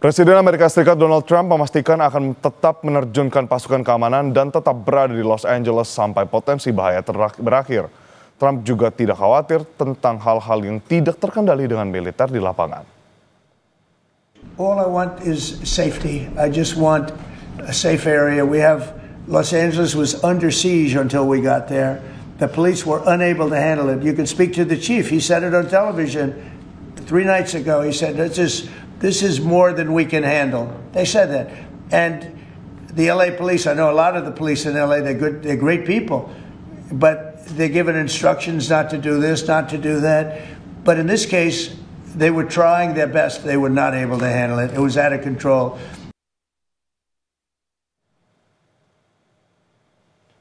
Presiden Amerika Serikat Donald Trump memastikan akan tetap menerjunkan pasukan keamanan dan tetap berada di Los Angeles sampai potensi bahaya berakhir. Trump juga tidak khawatir tentang hal-hal yang tidak terkendali dengan militer di lapangan. All I want is safety. I just want a safe area. Los Angeles was under siege until we got there. The police were unable to handle it. You can speak to the chief. He said it on television 3 nights ago. He said, this is more than we can handle. They said that. And the LA police, I know a lot of the police in LA, they're great people, but they're given instructions not to do this, not to do that. But in this case, they were trying their best. They were not able to handle it. It was out of control.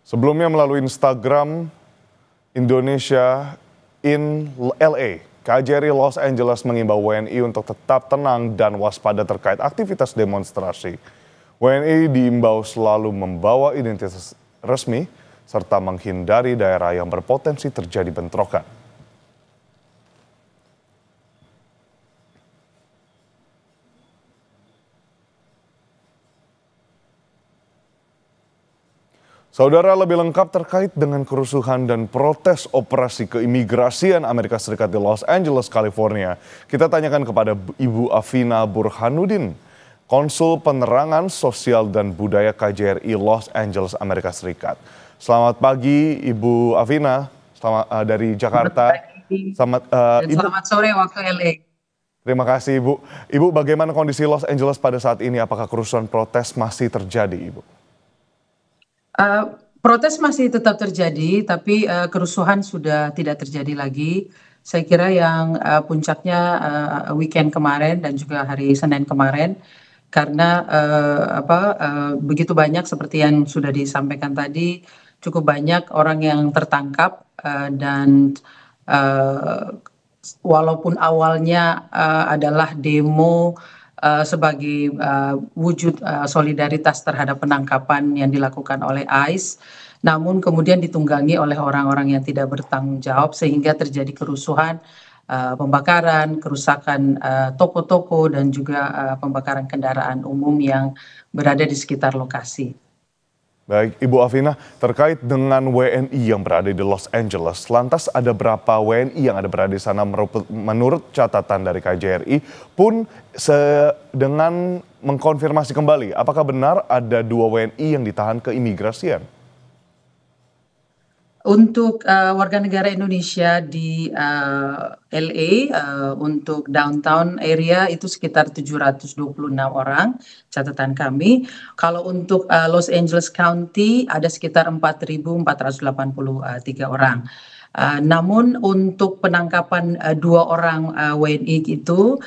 Sebelumnya melalui Instagram Indonesia in LA, KJRI Los Angeles mengimbau WNI untuk tetap tenang dan waspada terkait aktivitas demonstrasi. WNI diimbau selalu membawa identitas resmi serta menghindari daerah yang berpotensi terjadi bentrokan. Saudara, lebih lengkap terkait dengan kerusuhan dan protes operasi keimigrasian Amerika Serikat di Los Angeles, California, kita tanyakan kepada Ibu Afina Burhanuddin, Konsul Penerangan Sosial dan Budaya KJRI Los Angeles, Amerika Serikat. Selamat pagi, Ibu Afina, dari Jakarta. Selamat sore waktu LA. Terima kasih, Ibu. Ibu, bagaimana kondisi Los Angeles pada saat ini? Apakah kerusuhan protes masih terjadi, Ibu? Protes masih tetap terjadi, tapi kerusuhan sudah tidak terjadi lagi. Saya kira yang puncaknya weekend kemarin dan juga hari Senin kemarin, karena begitu banyak seperti yang sudah disampaikan tadi, cukup banyak orang yang tertangkap dan walaupun awalnya adalah demo sebagai wujud solidaritas terhadap penangkapan yang dilakukan oleh ICE, namun kemudian ditunggangi oleh orang-orang yang tidak bertanggung jawab sehingga terjadi kerusuhan, pembakaran, kerusakan toko-toko dan juga pembakaran kendaraan umum yang berada di sekitar lokasi. Baik, Ibu Afina, terkait dengan WNI yang berada di Los Angeles, lantas ada berapa WNI yang ada berada di sana menurut catatan dari KJRI pun dengan mengkonfirmasi kembali, apakah benar ada 2 WNI yang ditahan keimigrasian? Untuk warga negara Indonesia di LA, untuk downtown area itu sekitar 726 orang, catatan kami. Kalau untuk Los Angeles County ada sekitar 4.483 orang. Namun untuk penangkapan 2 orang WNI itu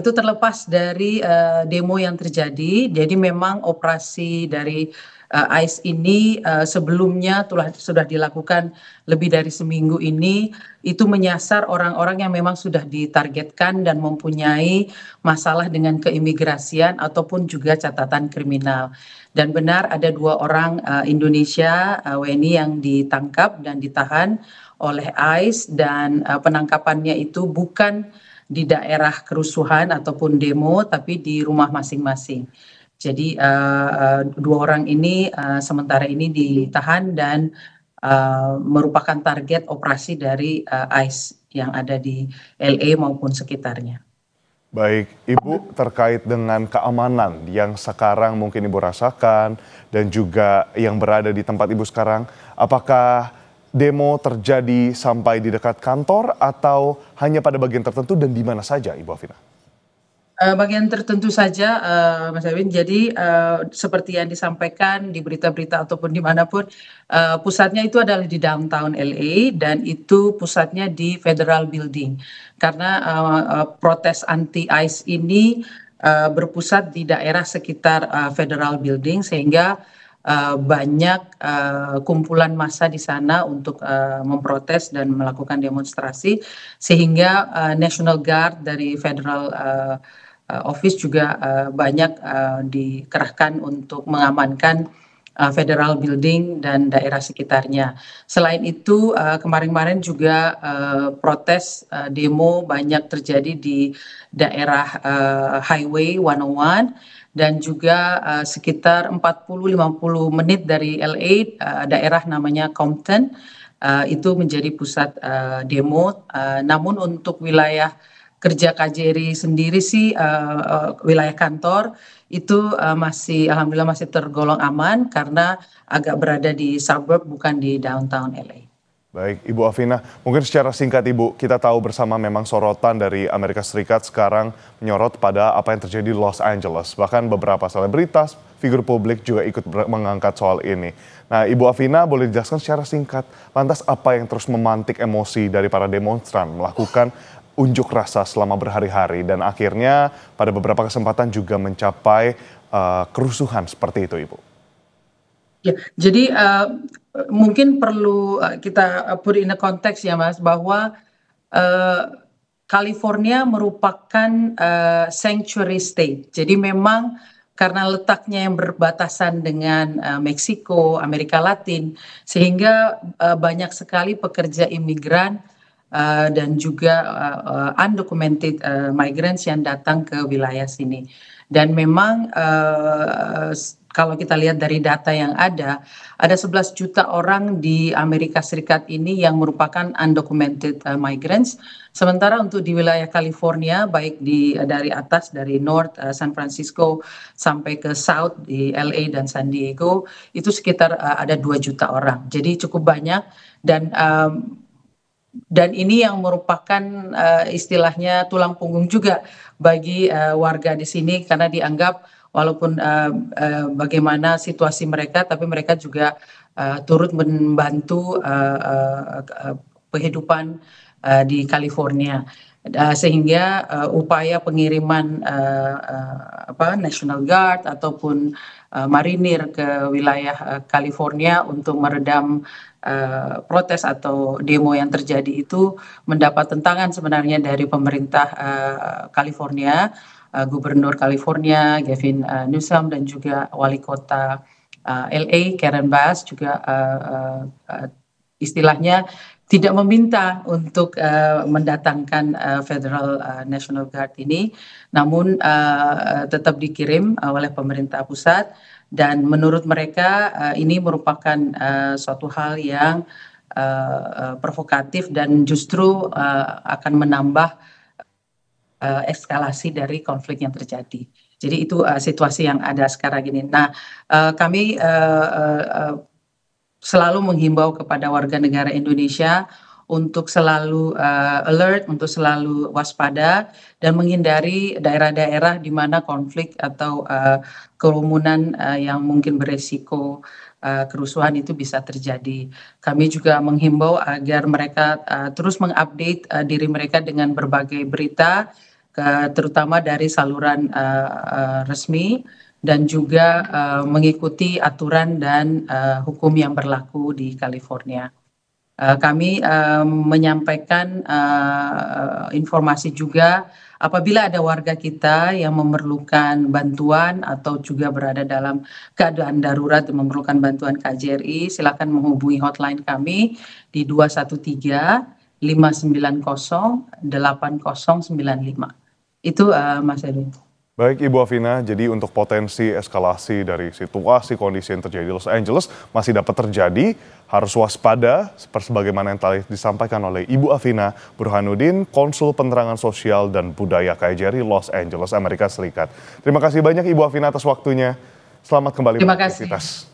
terlepas dari demo yang terjadi. Jadi memang operasi dari ICE ini sebelumnya sudah dilakukan lebih dari seminggu ini, itu menyasar orang-orang yang memang sudah ditargetkan dan mempunyai masalah dengan keimigrasian ataupun juga catatan kriminal. Dan benar ada 2 orang Indonesia WNI yang ditangkap dan ditahan oleh ICE, dan penangkapannya itu bukan di daerah kerusuhan ataupun demo, tapi di rumah masing-masing. Jadi 2 orang ini sementara ini ditahan dan merupakan target operasi dari ICE yang ada di LA maupun sekitarnya. Baik, Ibu, terkait dengan keamanan yang sekarang mungkin Ibu rasakan dan juga yang berada di tempat Ibu sekarang, apakah demo terjadi sampai di dekat kantor atau hanya pada bagian tertentu dan di mana saja, Ibu Afina? Bagian tertentu saja, Mas Erwin. Jadi seperti yang disampaikan di berita-berita ataupun dimanapun, pusatnya itu adalah di downtown LA dan itu pusatnya di Federal Building. Karena protes anti-ICE ini berpusat di daerah sekitar Federal Building, sehingga banyak kumpulan massa di sana untuk memprotes dan melakukan demonstrasi, sehingga National Guard dari Federal Office juga banyak dikerahkan untuk mengamankan Federal Building dan daerah sekitarnya. Selain itu, kemarin-kemarin juga protes demo banyak terjadi di daerah Highway 101 dan juga sekitar 40-50 menit dari LA, daerah namanya Compton, itu menjadi pusat demo. Namun untuk wilayah kerja KJRI sendiri sih, wilayah kantor itu masih alhamdulillah masih tergolong aman karena agak berada di suburb bukan di downtown LA. Baik, Ibu Afina, mungkin secara singkat Ibu, kita tahu bersama memang sorotan dari Amerika Serikat sekarang menyorot pada apa yang terjadi di Los Angeles. Bahkan beberapa selebritas, figur publik juga ikut mengangkat soal ini. Nah, Ibu Afina boleh dijelaskan secara singkat, lantas apa yang terus memantik emosi dari para demonstran melakukan unjuk rasa selama berhari-hari dan akhirnya pada beberapa kesempatan juga mencapai kerusuhan seperti itu, Ibu? Ya, jadi mungkin perlu kita put in a context ya Mas, bahwa California merupakan sanctuary state. Jadi memang karena letaknya yang berbatasan dengan Meksiko, Amerika Latin, sehingga banyak sekali pekerja imigran dan juga undocumented migrants yang datang ke wilayah sini. Dan memang kalau kita lihat dari data yang ada 11 juta orang di Amerika Serikat ini yang merupakan undocumented migrants. Sementara untuk di wilayah California, baik dari atas, dari North, San Francisco, sampai ke South di LA dan San Diego, itu sekitar ada 2 juta orang. Jadi cukup banyak dan ini yang merupakan istilahnya tulang punggung juga bagi warga di sini karena dianggap walaupun bagaimana situasi mereka, tapi mereka juga turut membantu kehidupan di California. Sehingga upaya pengiriman National Guard ataupun marinir ke wilayah California untuk meredam protes atau demo yang terjadi itu mendapat tentangan sebenarnya dari pemerintah California, Gubernur California Gavin Newsom dan juga Wali Kota LA Karen Bass juga istilahnya tidak meminta untuk mendatangkan Federal National Guard ini, namun tetap dikirim oleh pemerintah pusat dan menurut mereka ini merupakan suatu hal yang provokatif dan justru akan menambah eskalasi dari konflik yang terjadi. Jadi itu situasi yang ada sekarang ini. Nah, kami selalu menghimbau kepada warga negara Indonesia untuk selalu alert, untuk selalu waspada dan menghindari daerah-daerah di mana konflik atau kerumunan yang mungkin beresiko kerusuhan itu bisa terjadi. Kami juga menghimbau agar mereka terus mengupdate diri mereka dengan berbagai berita, terutama dari saluran resmi, dan juga mengikuti aturan dan hukum yang berlaku di California. Kami menyampaikan informasi juga apabila ada warga kita yang memerlukan bantuan atau juga berada dalam keadaan darurat dan memerlukan bantuan KJRI, silakan menghubungi hotline kami di 213-590-8095. Itu Mas Edwin. Baik Ibu Afina, jadi untuk potensi eskalasi dari situasi kondisi yang terjadi di Los Angeles masih dapat terjadi, harus waspada sebagaimana yang telah disampaikan oleh Ibu Afina Burhanuddin, Konsul Penerangan Sosial dan Budaya KJRI Los Angeles, Amerika Serikat. Terima kasih banyak Ibu Afina atas waktunya. Selamat kembali beraktivitas.